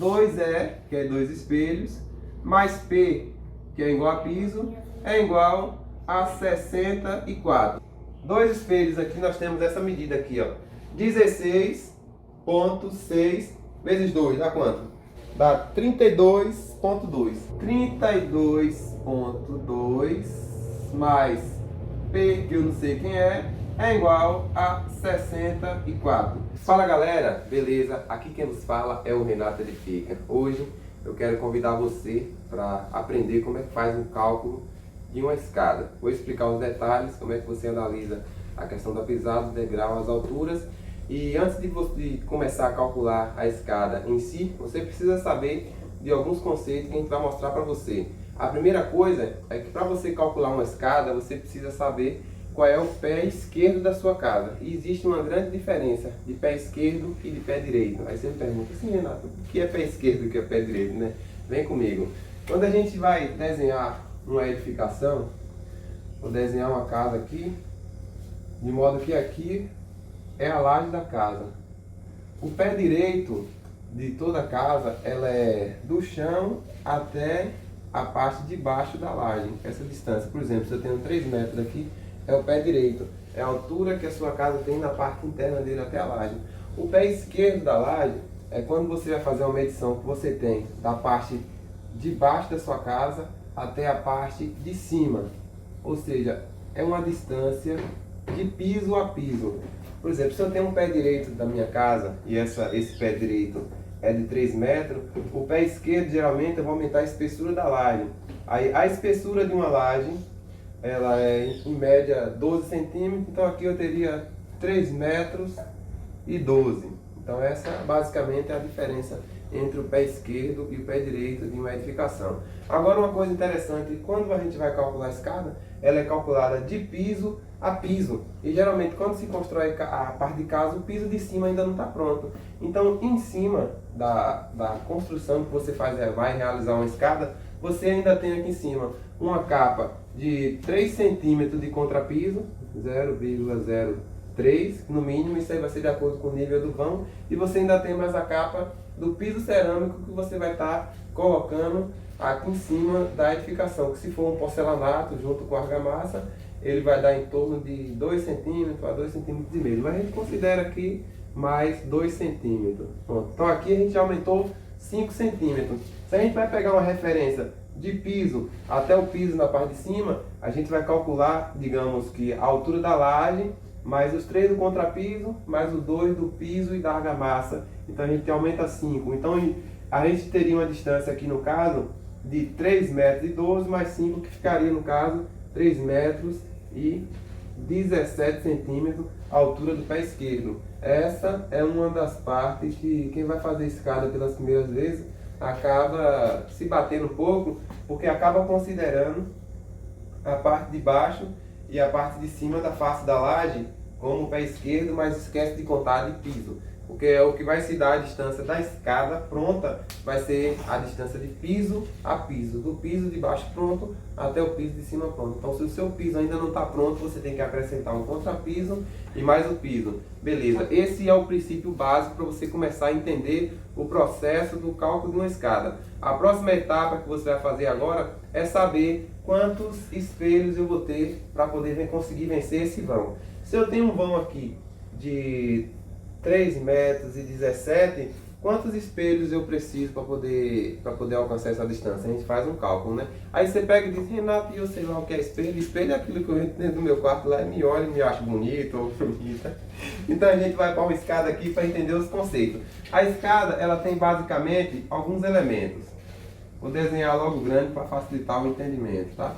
2E, que é 2 espelhos, mais P, que é igual a piso, é igual a 64. Dois espelhos aqui, nós temos essa medida aqui, ó. 16,6 vezes 2, dá quanto? Dá 32,2. 32,2 mais P, que eu não sei quem é igual a 64. Fala galera, beleza? Aqui quem nos fala é o Renato Edifica. Hoje eu quero convidar você para aprender como é que faz um cálculo de uma escada. Vou explicar os detalhes, como é que você analisa a questão da pisada, do degrau, as alturas. E antes de você começar a calcular a escada em si, você precisa saber de alguns conceitos que a gente vai mostrar para você. A primeira coisa é que para você calcular uma escada, você precisa saber qual é o pé esquerdo da sua casa. E existe uma grande diferença de pé esquerdo e de pé direito. Aí você me pergunta assim, Renato, o que é pé esquerdo e o que é pé direito, né? Vem comigo. Quando a gente vai desenhar uma edificação, vou desenhar uma casa aqui, de modo que aqui é a laje da casa. O pé direito de toda a casa, ela é do chão até a parte de baixo da laje. Essa distância, por exemplo, se eu tenho 3 metros aqui, é o pé direito. É a altura que a sua casa tem na parte interna dele até a laje. O pé esquerdo da laje é quando você vai fazer uma medição que você tem da parte de baixo da sua casa até a parte de cima. Ou seja, é uma distância de piso a piso. Por exemplo, se eu tenho um pé direito da minha casa e esse pé direito é de 3 metros, o pé esquerdo geralmente eu vou aumentar a espessura da laje. Aí a espessura de uma laje, ela é em média 12 centímetros, então aqui eu teria 3 metros e 12. Então essa basicamente é a diferença entre o pé esquerdo e o pé direito de uma edificação. Agora uma coisa interessante, quando a gente vai calcular a escada, ela é calculada de piso a piso. E geralmente quando se constrói a parte de casa, o piso de cima ainda não está pronto. Então em cima da construção que você vai realizar uma escada, você ainda tem aqui em cima uma capa de 3 centímetros de contrapiso, 0,03 no mínimo, isso aí vai ser de acordo com o nível do vão, e você ainda tem mais a capa do piso cerâmico que você vai estar colocando aqui em cima da edificação, que se for um porcelanato junto com argamassa, ele vai dar em torno de 2 centímetros a 2,5 centímetros, mas a gente considera aqui mais 2 centímetros. Pronto. Então aqui a gente já aumentou 5 centímetros. Se a gente vai pegar uma referência de piso até o piso na parte de cima, a gente vai calcular, digamos que a altura da laje, mais os 3 do contrapiso, mais os 2 do piso e da argamassa. Então a gente aumenta 5. Então a gente teria uma distância aqui no caso de 3 metros e 12 mais 5, que ficaria no caso 3 metros e 17 centímetros a altura do pé esquerdo. Essa é uma das partes que quem vai fazer escada pelas primeiras vezes acaba se batendo um pouco, porque acaba considerando a parte de baixo e a parte de cima da face da laje como o pé esquerdo, mas esquece de contar de piso, porque é o que vai se dar a distância da escada pronta, vai ser a distância de piso a piso, do piso de baixo pronto até o piso de cima pronto. Então se o seu piso ainda não está pronto, você tem que acrescentar um contrapiso e mais o piso. Beleza, esse é o princípio básico para você começar a entender o processo do cálculo de uma escada. A próxima etapa que você vai fazer agora é saber quantos espelhos eu vou ter para poder conseguir vencer esse vão. Se eu tenho um vão aqui de 3 metros e 17, quantos espelhos eu preciso para poder alcançar essa distância? A gente faz um cálculo, né? Aí você pega e diz, Renato, eu sei lá o que é espelho. Espelho é aquilo que eu entro dentro do meu quarto lá e me olho e me acho bonito ou bonita. Então a gente vai para uma escada aqui para entender os conceitos. A escada, ela tem basicamente alguns elementos. Vou desenhar logo grande para facilitar o entendimento, tá?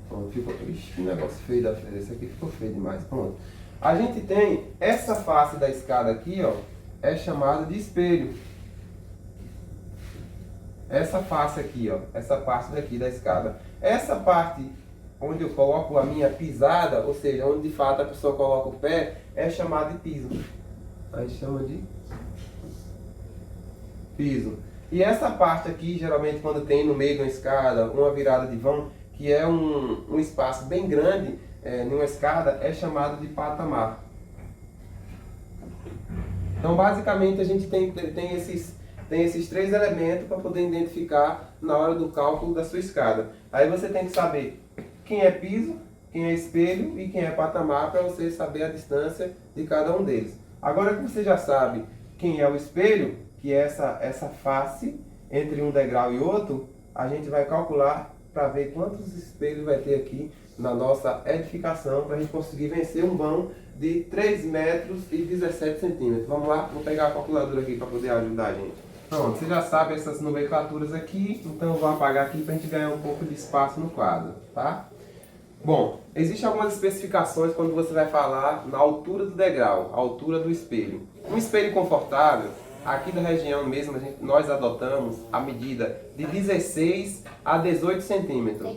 Pronto, ficou... Ixi, que negócio feio da feira. Esse aqui ficou feio demais. Pronto. A gente tem essa face da escada aqui, ó, é chamada de espelho. Essa face aqui, ó, essa parte daqui da escada. Essa parte onde eu coloco a minha pisada, ou seja, onde de fato a pessoa coloca o pé, é chamada de piso. Aí chama de piso. E essa parte aqui, geralmente quando tem no meio de uma escada, uma virada de vão, que é um espaço bem grande, numa escada, é chamado de patamar. Então, basicamente, a gente tem esses três elementos para poder identificar na hora do cálculo da sua escada. Aí você tem que saber quem é piso, quem é espelho e quem é patamar, para você saber a distância de cada um deles. Agora que você já sabe quem é o espelho, que é essa face entre um degrau e outro, a gente vai calcular para ver quantos espelhos vai ter aqui na nossa edificação, para a gente conseguir vencer um vão de 3 metros e 17 centímetros. Vamos lá? Vou pegar a calculadora aqui para poder ajudar a gente. Pronto, você já sabe essas nomenclaturas aqui, então eu vou apagar aqui para a gente ganhar um pouco de espaço no quadro, tá? Bom, existem algumas especificações quando você vai falar na altura do degrau, a altura do espelho. Um espelho confortável, aqui da região mesmo, nós adotamos a medida de 16 a 18 centímetros.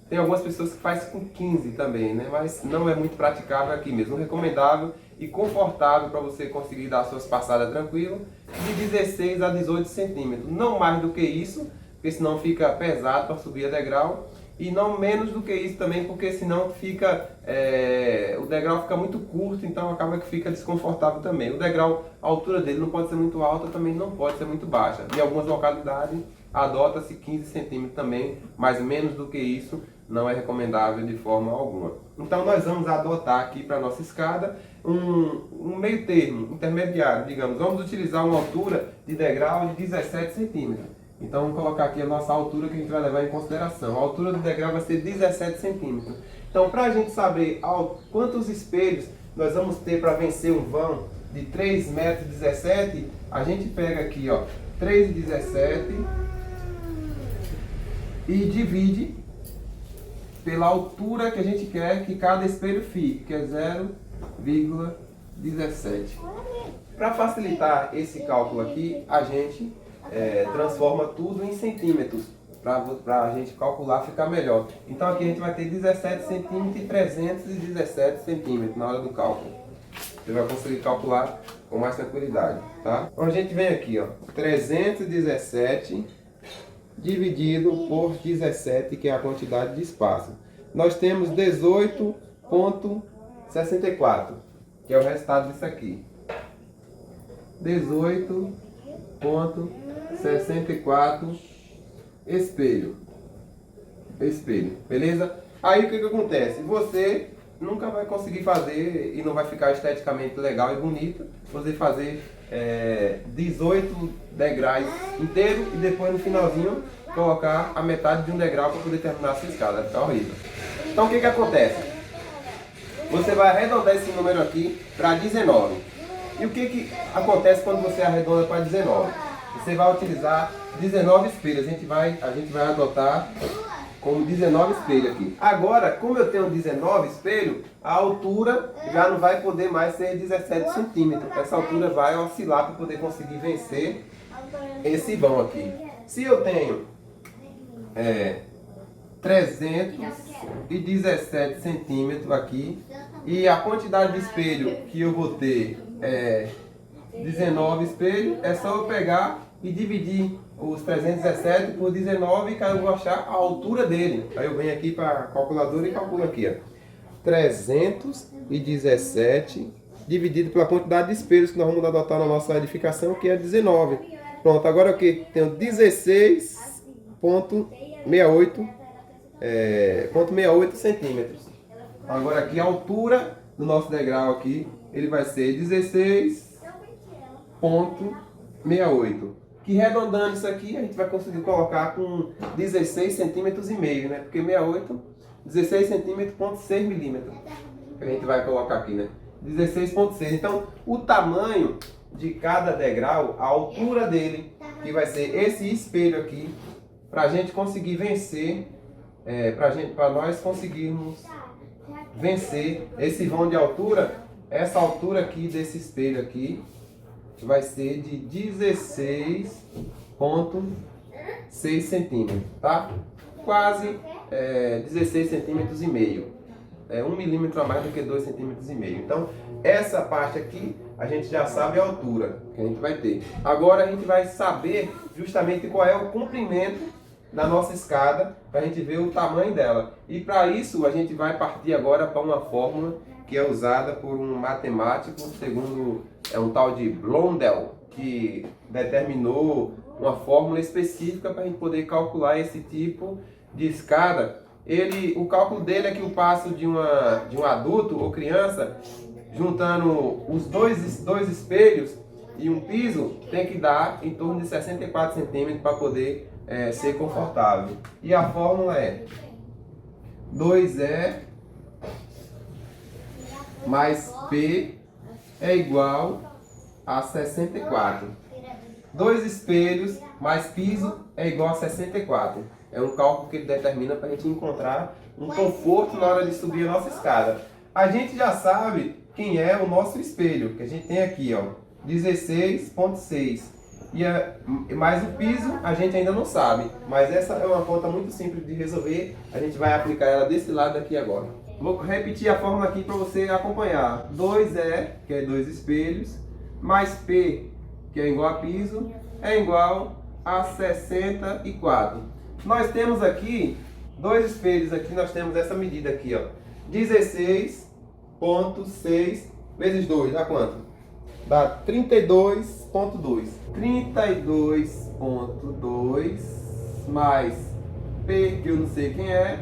Tem algumas pessoas que fazem com 15 também, né? Mas não é muito praticável aqui mesmo. Recomendável e confortável para você conseguir dar suas passadas tranquilo, de 16 a 18 centímetros. Não mais do que isso, porque senão fica pesado para subir a degrau. E não menos do que isso também, porque senão fica, o degrau fica muito curto, então acaba que fica desconfortável também. O degrau, a altura dele não pode ser muito alta, também não pode ser muito baixa. Em algumas localidades adota-se 15 centímetros também, mas menos do que isso não é recomendável de forma alguma. Então nós vamos adotar aqui para a nossa escada um meio termo, intermediário, digamos. Vamos utilizar uma altura de degrau de 17 centímetros. Então vamos colocar aqui a nossa altura que a gente vai levar em consideração. A altura do degrau vai ser 17 centímetros. Então, para a gente saber quantos espelhos nós vamos ter para vencer um vão de 3,17 metros, a gente pega aqui, ó, 3,17 e divide pela altura que a gente quer que cada espelho fique, que é 0,17. Para facilitar esse cálculo aqui, a gente transforma tudo em centímetros, para a gente calcular ficar melhor. Então aqui a gente vai ter 17 centímetros e 317 centímetros na hora do cálculo. Você vai conseguir calcular com mais tranquilidade, tá? Então a gente vem aqui, ó, 317 dividido por 17, que é a quantidade de espaço. Nós temos 18,64, que é o resultado disso aqui. 18,64 espelho, beleza? Aí o que acontece? Você nunca vai conseguir fazer e não vai ficar esteticamente legal e bonito você fazer 18 degraus inteiro e depois no finalzinho colocar a metade de um degrau para poder terminar a sua escada, vai ficar horrível. Então o que acontece? Você vai arredondar esse número aqui para 19. E o que acontece quando você arredonda para 19? Você vai utilizar 19 espelhos. A gente vai adotar como 19 espelhos aqui. Agora, como eu tenho 19 espelhos, a altura já não vai poder mais ser 17 centímetros. Essa altura vai oscilar para poder conseguir vencer esse vão aqui. Se eu tenho 317 centímetros aqui e a quantidade de espelho que eu vou ter 19 espelhos, é só eu pegar e dividir os 317 por 19 que eu vou achar a altura dele. Aí eu venho aqui para a calculadora e calculo aqui, ó. 317 dividido pela quantidade de espelhos que nós vamos adotar na nossa edificação, que é 19. Pronto, agora o que? Tenho 16,68 centímetros. Agora aqui a altura do nosso degrau aqui, ele vai ser 16,68. Que arredondando isso aqui, a gente vai conseguir colocar com 16 centímetros e meio, né? Porque 68, 16 centímetros, ponto 6 milímetros. Que a gente vai colocar aqui, né? 16,6. Então, o tamanho de cada degrau, a altura dele, que vai ser esse espelho aqui, para a gente conseguir vencer, para nós conseguirmos vencer esse vão de altura, essa altura aqui desse espelho aqui vai ser de 16,6 centímetros, tá? Quase 16 centímetros e meio. 1 milímetro a mais do que 2 centímetros e meio. Então, essa parte aqui, a gente já sabe a altura que a gente vai ter. Agora a gente vai saber justamente qual é o comprimento da nossa escada, para a gente ver o tamanho dela. E para isso, a gente vai partir agora para uma fórmula que é usada por um matemático, segundo é um tal de Blondel, que determinou uma fórmula específica para a gente poder calcular esse tipo de escada. O cálculo dele é que o passo de um adulto ou criança, juntando os dois espelhos e um piso, tem que dar em torno de 64 centímetros para poder ser confortável. E a fórmula é 2E mais P é igual a 64. Dois espelhos mais piso é igual a 64. É um cálculo que ele determina para a gente encontrar um conforto na hora de subir a nossa escada. A gente já sabe quem é o nosso espelho, que a gente tem aqui, ó, 16,6. Mas o piso a gente ainda não sabe. Mas essa é uma conta muito simples de resolver. A gente vai aplicar ela desse lado aqui agora. Vou repetir a fórmula aqui para você acompanhar. 2E, que é dois espelhos, mais P, que é igual a piso, é igual a 64. Nós temos aqui dois espelhos, aqui nós temos essa medida aqui, ó, 16,6 vezes 2, dá quanto? Dá 32,2. 32,2 mais P, que eu não sei quem é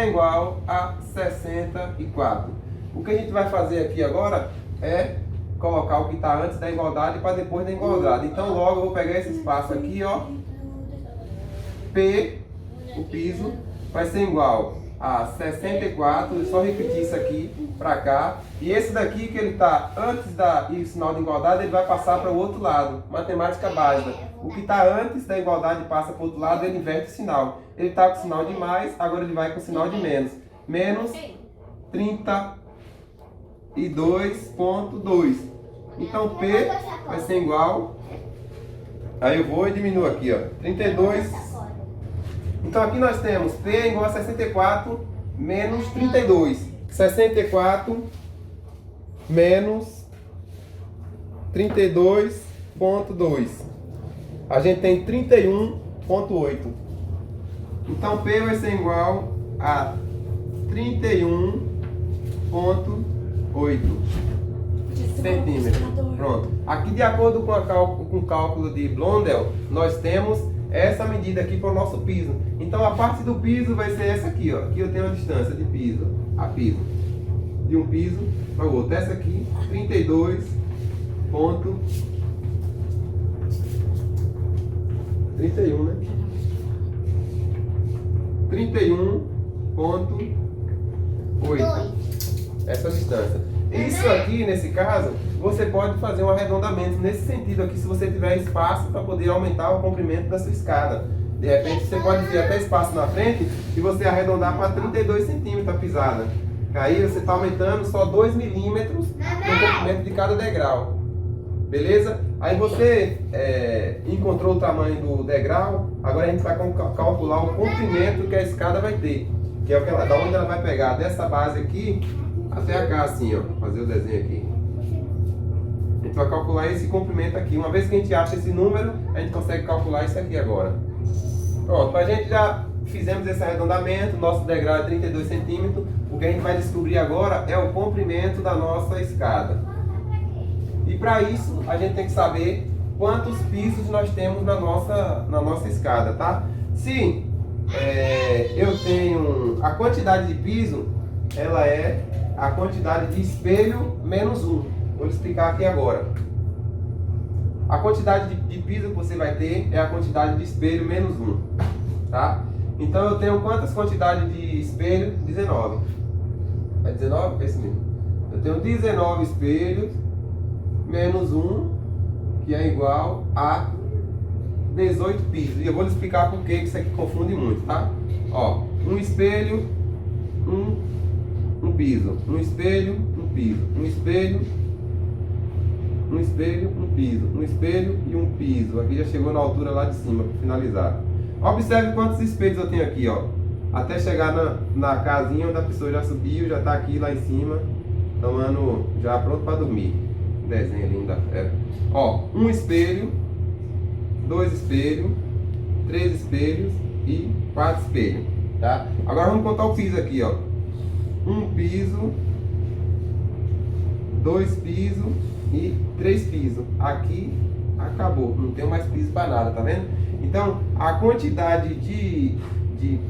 igual a 64. O que a gente vai fazer aqui agora é colocar o que está antes da igualdade para depois da igualdade. Então logo eu vou pegar esse espaço aqui, ó, P, o piso, vai ser igual a 64, só repetir isso aqui para cá. E esse daqui que ele está antes do sinal de igualdade, ele vai passar para o outro lado, matemática básica. O que está antes da igualdade passa para o outro lado, ele inverte o sinal. Ele está com o sinal de mais, agora ele vai com o sinal de menos. Menos 32,2. Então P vai ser igual, aí eu vou e diminuo aqui, ó, 32. Então aqui nós temos P é igual a 64 menos 32. 64 menos 32,2. A gente tem 31,8. Então P vai ser igual a 31,8 centímetros. Pronto. Aqui, de acordo com o cálculo de Blondel, nós temos essa medida aqui para o nosso piso. Então a parte do piso vai ser essa aqui, ó. Aqui eu tenho a distância de piso a piso, de um piso para o outro. Essa aqui, 31, né? 31,8. Essa distância. Isso aqui, nesse caso, você pode fazer um arredondamento nesse sentido aqui, se você tiver espaço para poder aumentar o comprimento da sua escada. De repente, você pode ter até espaço na frente e você arredondar para 32 centímetros a pisada. Aí você está aumentando só 2 milímetros no comprimento de cada degrau. Beleza? Aí você encontrou o tamanho do degrau, agora a gente vai calcular o comprimento que a escada vai ter. Que é o que ela, da onde ela vai pegar dessa base aqui até cá, assim, ó, fazer o desenho aqui. A gente vai calcular esse comprimento aqui. Uma vez que a gente acha esse número, a gente consegue calcular isso aqui agora. Pronto, a gente já fizemos esse arredondamento, nosso degrau é 32 centímetros. O que a gente vai descobrir agora é o comprimento da nossa escada. E para isso, a gente tem que saber quantos pisos nós temos na nossa escada, tá? Se eu tenho a quantidade de piso, ela é a quantidade de espelho menos 1. Vou explicar aqui agora. A quantidade de piso que você vai ter é a quantidade de espelho menos 1. Tá? Então eu tenho quantas quantidades de espelho? 19. É 19? É isso mesmo. Eu tenho 19 espelhos menos 1, que é igual a 18 pisos. E eu vou lhe explicar por que isso aqui confunde muito, tá? Ó, um espelho, um piso, um espelho, um piso, um espelho, um espelho, um piso, um espelho e um piso. Aqui já chegou na altura lá de cima para finalizar. Observe quantos espelhos eu tenho aqui, ó. Até chegar na casinha onde a pessoa já subiu, já está aqui lá em cima, tomando, já pronto para dormir. Desenho ali da fera. Ó, um espelho, 2 espelhos, 3 espelhos e 4 espelhos, tá? Agora vamos contar o piso aqui, ó. Um piso, 2 pisos e 3 pisos. Aqui acabou, não tem mais piso para nada, tá vendo? Então, a quantidade de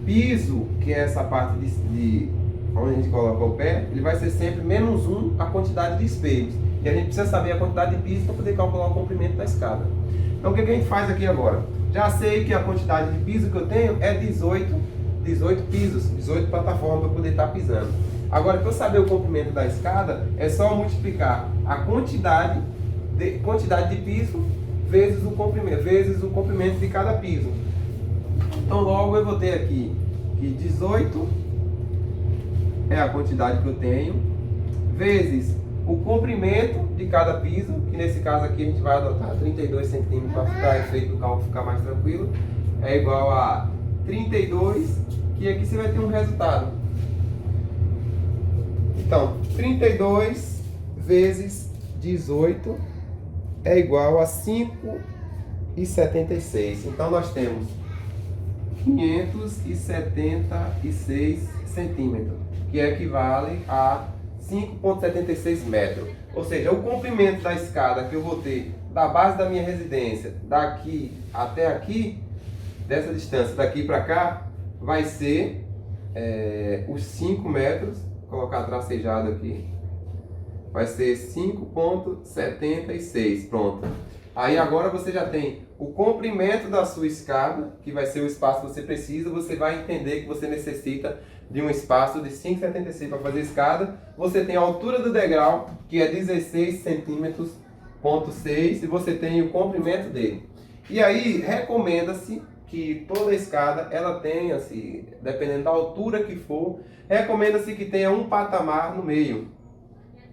piso, que é essa parte de onde a gente coloca o pé, ele vai ser sempre menos 1 a quantidade de espelhos. E a gente precisa saber a quantidade de piso para poder calcular o comprimento da escada. Então, o que a gente faz aqui agora? Já sei que a quantidade de piso que eu tenho é 18 pisos, 18 plataformas para poder estar pisando. Agora, para eu saber o comprimento da escada, é só multiplicar a quantidade de piso vezes o comprimento de cada piso. Então, logo eu vou ter aqui que 18 é a quantidade que eu tenho, vezes o comprimento de cada piso, que nesse caso aqui a gente vai adotar 32 centímetros para efeito do cálculo ficar mais tranquilo, é igual a 32, que aqui você vai ter um resultado. Então, 32 vezes 18 é igual a 5,76. Então, nós temos 576 centímetros, que equivale a 5,76 metros. Ou seja, o comprimento da escada que eu vou ter da base da minha residência, daqui até aqui, dessa distância daqui para cá, vai ser os 5 metros, vou colocar tracejado aqui, vai ser 5,76, pronto. Aí agora você já tem o comprimento da sua escada, que vai ser o espaço que você precisa, você vai entender que você necessita de um espaço de 5,76 para fazer a escada. Você tem a altura do degrau, que é 16 centímetros, ponto 6, e você tem o comprimento dele. E aí recomenda-se que toda a escada ela tenha, assim, dependendo da altura que for, recomenda-se que tenha um patamar no meio.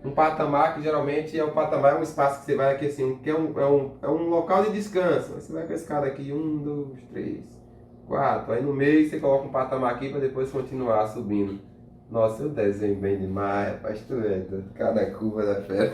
Um patamar que geralmente é um espaço que você vai aqui assim, que é um local de descanso. Aí você vai com a escada aqui, 1, 2, 3, 4. Aí no meio você coloca um patamar aqui para depois continuar subindo. Nossa, eu desenho bem demais, rapaz, tu é, cada curva da fera.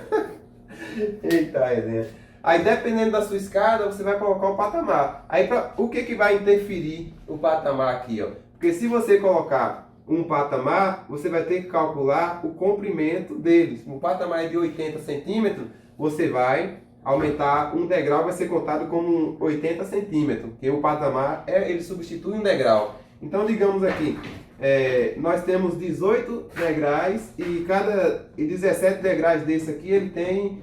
Eita, resenha. Aí dependendo da sua escada, você vai colocar o patamar. Aí o que vai interferir o patamar aqui, ó? Porque se você colocar um patamar, você vai ter que calcular o comprimento deles. O patamar é de 80 centímetros, você vai aumentar um degrau, vai ser contado como 80 centímetros, porque o patamar ele substitui um degrau. Então, digamos aqui, nós temos 18 degraus e 17 degraus desse aqui, ele tem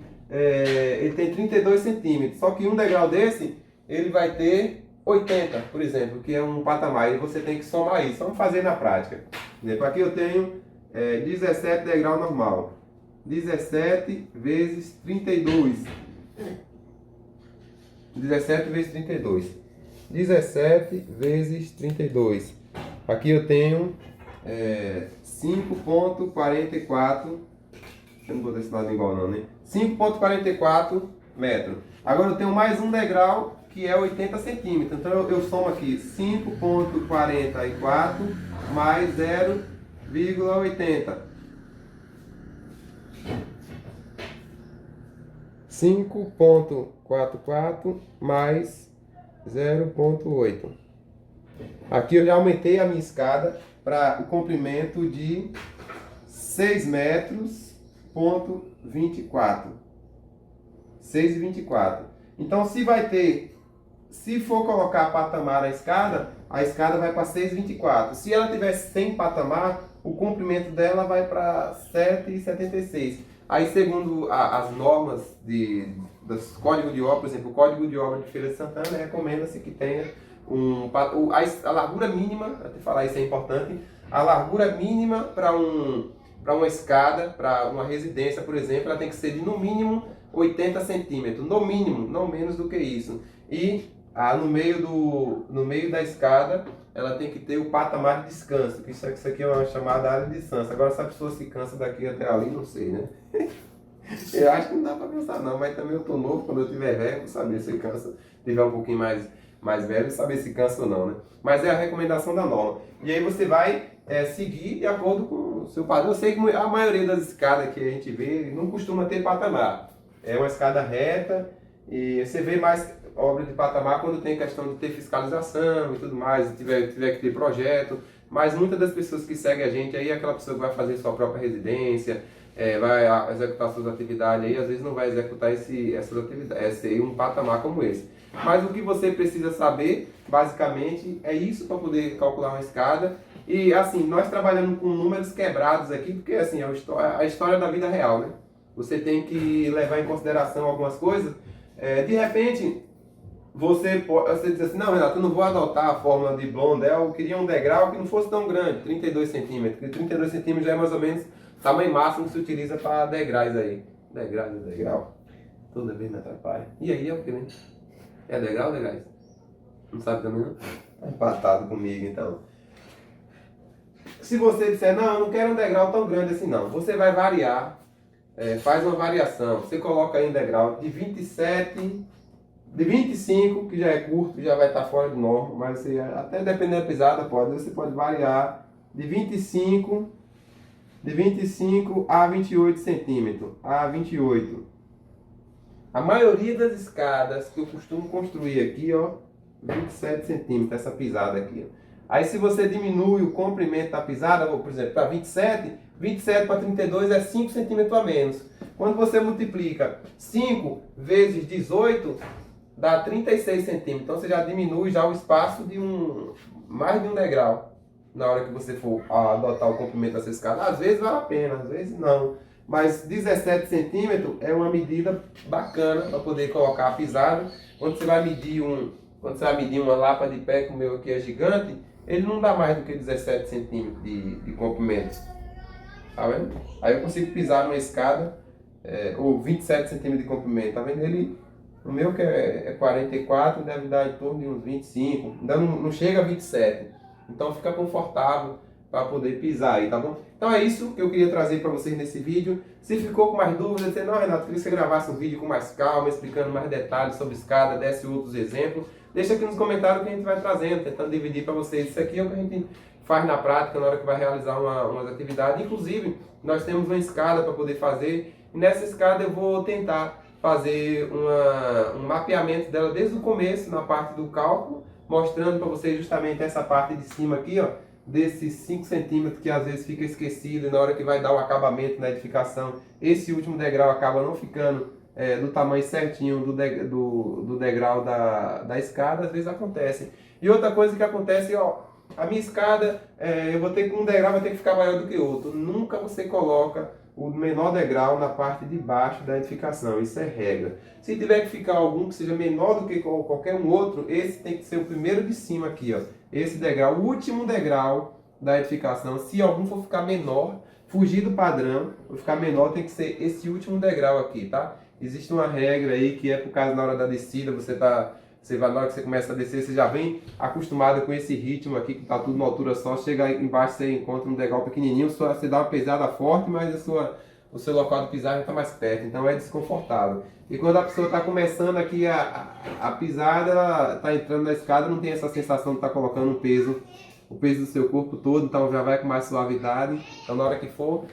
32 centímetros. Só que um degrau desse, ele vai ter 80, por exemplo, que é um patamar, e você tem que somar isso. Vamos fazer na prática. Por exemplo, aqui eu tenho 17 degrau normal. 17 vezes 32. 17 vezes 32. 17 vezes 32. Aqui eu tenho 5,44. Eu não vou esse lado igual não, né? 5,44 metros. Agora eu tenho mais um degrau, que é 80 centímetros. Então eu somo aqui 5,44 mais 0,80. 5,44 mais 0,8. Aqui eu já aumentei a minha escada para o comprimento de 6 metros, ponto 24. 6,24. Então se for colocar patamar na escada, a escada vai para 6,24. Se ela tivesse sem patamar, o comprimento dela vai para 7,76. Aí, segundo as normas dos códigos de obra, por exemplo, o Código de Obra de Feira de Santana, recomenda-se que tenha a largura mínima, até falar isso é importante, a largura mínima para uma escada, para uma residência, por exemplo, ela tem que ser de no mínimo 80 centímetros, no mínimo, não menos do que isso. E no meio da escada, ela tem que ter o patamar de descanso, que isso aqui é uma chamada área de descanso. Agora, se a pessoa se cansa daqui até ali, não sei, né? Eu acho que não dá para cansar não, mas também eu tô novo, quando eu tiver velho, vou saber se cansa, tiver um pouquinho mais velho, saber se cansa ou não, né? Mas é a recomendação da norma. E aí você vai seguir de acordo com o seu padrão. Eu sei que a maioria das escadas que a gente vê não costuma ter patamar. É uma escada reta e você vê mais obra de patamar quando tem questão de ter fiscalização e tudo mais, tiver que ter projeto. Mas muitas das pessoas que seguem a gente aí é aquela pessoa que vai fazer sua própria residência, vai executar suas atividades aí, às vezes não vai executar essas atividades, um patamar como esse. Mas o que você precisa saber, basicamente, é isso para poder calcular uma escada. E assim, nós trabalhamos com números quebrados aqui, porque assim, é a história da vida real, né? Você tem que levar em consideração algumas coisas. De repente, você diz assim, não, Renato, eu não vou adotar a fórmula de Blondel, eu queria um degrau que não fosse tão grande, 32 centímetros, porque 32 centímetros já é mais ou menos o tamanho máximo que se utiliza para degraus aí. Degrau. Toda vez me atrapalha. E aí é o que, né? É degrau ou degraus? Não sabe também, não? Tá empatado comigo, então. Se você disser, não, eu não quero um degrau tão grande assim, não. Você vai variar, faz uma variação. Você coloca aí um degrau de 27... De 25, que já é curto, já vai estar fora de norma, mas você, até dependendo da pisada, você pode variar de 25 a 28 centímetros, a 28. A maioria das escadas que eu costumo construir aqui, ó, 27 centímetros, essa pisada aqui. Ó. Aí se você diminui o comprimento da pisada, por exemplo, para 27 para 32 é 5 centímetros a menos. Quando você multiplica 5 vezes 18, dá 36 centímetros, então você já diminui já o espaço de mais de um degrau na hora que você for adotar o comprimento dessa escada. Às vezes vale a pena, às vezes não. Mas 17 centímetros é uma medida bacana para poder colocar a pisada. Quando você vai medir uma lapa de pé, que o meu aqui é gigante, ele não dá mais do que 17 centímetros de comprimento. Tá vendo? Aí eu consigo pisar numa escada, ou 27 centímetros de comprimento, tá vendo? O meu que é 44, deve dar em torno de uns 25, ainda não chega a 27. Então fica confortável para poder pisar aí, tá bom? Então é isso que eu queria trazer para vocês nesse vídeo. Se ficou com mais dúvidas, você não, Renato, queria que você gravasse um vídeo com mais calma, explicando mais detalhes sobre escada, desse outros exemplos. Deixa aqui nos comentários que a gente vai trazendo, tentando dividir para vocês. Isso aqui é o que a gente faz na prática na hora que vai realizar umas atividades. Inclusive, nós temos uma escada para poder fazer, e nessa escada eu vou tentar fazer um mapeamento dela desde o começo, na parte do cálculo, mostrando para vocês justamente essa parte de cima aqui, ó, desses 5 centímetros que às vezes fica esquecido, e na hora que vai dar o acabamento na edificação, esse último degrau acaba não ficando do tamanho certinho do degrau da escada, às vezes acontece. E outra coisa que acontece, ó, a minha escada, um degrau vai ter que ficar maior do que outro. Nunca você coloca o menor degrau na parte de baixo da edificação, isso é regra. Se tiver que ficar algum que seja menor do que qualquer um outro, esse tem que ser o primeiro de cima aqui, ó. Esse degrau, o último degrau da edificação. Se algum for ficar menor, fugir do padrão, ou ficar menor, tem que ser esse último degrau aqui, tá? Existe uma regra aí que é por causa na hora da descida, na hora que você começa a descer, você já vem acostumado com esse ritmo aqui, que está tudo na altura só. Chega embaixo, você encontra um degrau pequenininho, você dá uma pesada forte, mas o seu local de pisar já está mais perto, então é desconfortável. E quando a pessoa está começando aqui a pisada, ela está entrando na escada, não tem essa sensação de estar colocando o peso do seu corpo todo, então já vai com mais suavidade. Então na hora que for,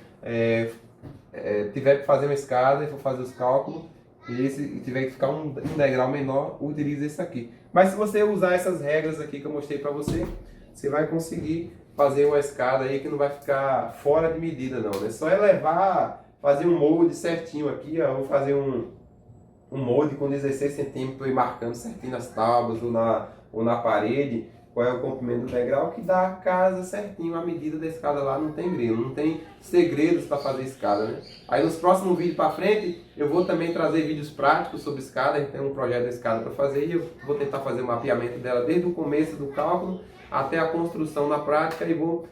tiver que fazer uma escada e for fazer os cálculos, e tiver que ficar um degrau menor, utilize esse aqui. Mas se você usar essas regras aqui que eu mostrei para você, você vai conseguir fazer uma escada aí que não vai ficar fora de medida não. É só fazer um molde certinho aqui, ó. Eu vou fazer um molde com 16 centímetros e marcando certinho nas tábuas ou na parede qual é o comprimento do degrau, que dá a casa certinho, a medida da escada lá, não tem grilo, não tem segredos para fazer escada, né? Aí nos próximos vídeos para frente, eu vou também trazer vídeos práticos sobre escada, a gente tem um projeto de escada para fazer e eu vou tentar fazer o mapeamento dela desde o começo do cálculo até a construção na prática e vou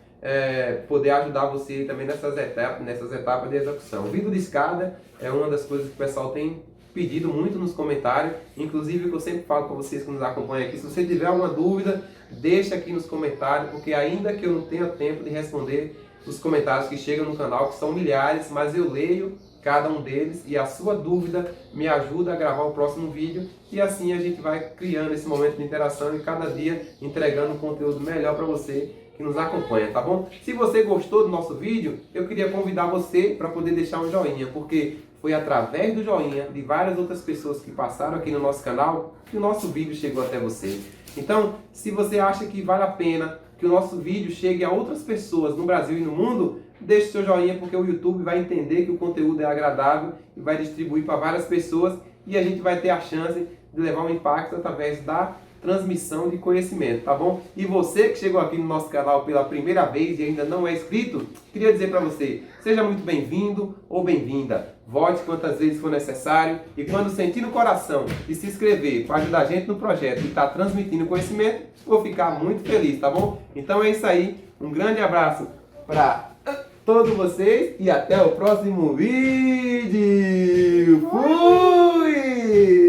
poder ajudar você também nessas etapas de execução. O vídeo de escada é uma das coisas que o pessoal tem pedido muito nos comentários, inclusive que eu sempre falo para vocês que nos acompanham aqui, se você tiver alguma dúvida, deixa aqui nos comentários, porque ainda que eu não tenha tempo de responder os comentários que chegam no canal, que são milhares, mas eu leio cada um deles e a sua dúvida me ajuda a gravar o próximo vídeo e assim a gente vai criando esse momento de interação e cada dia entregando um conteúdo melhor para você que nos acompanha, tá bom? Se você gostou do nosso vídeo, eu queria convidar você para poder deixar um joinha, porque foi através do joinha de várias outras pessoas que passaram aqui no nosso canal que o nosso vídeo chegou até você. Então, se você acha que vale a pena que o nosso vídeo chegue a outras pessoas no Brasil e no mundo, deixe seu joinha, porque o YouTube vai entender que o conteúdo é agradável e vai distribuir para várias pessoas e a gente vai ter a chance de levar um impacto através da transmissão de conhecimento, tá bom? E você que chegou aqui no nosso canal pela primeira vez e ainda não é inscrito, queria dizer para você, seja muito bem-vindo ou bem-vinda. Volte quantas vezes for necessário e quando sentir no coração de se inscrever para ajudar a gente no projeto e estar transmitindo conhecimento, vou ficar muito feliz, tá bom? Então é isso aí, um grande abraço para todos vocês e até o próximo vídeo. Fui!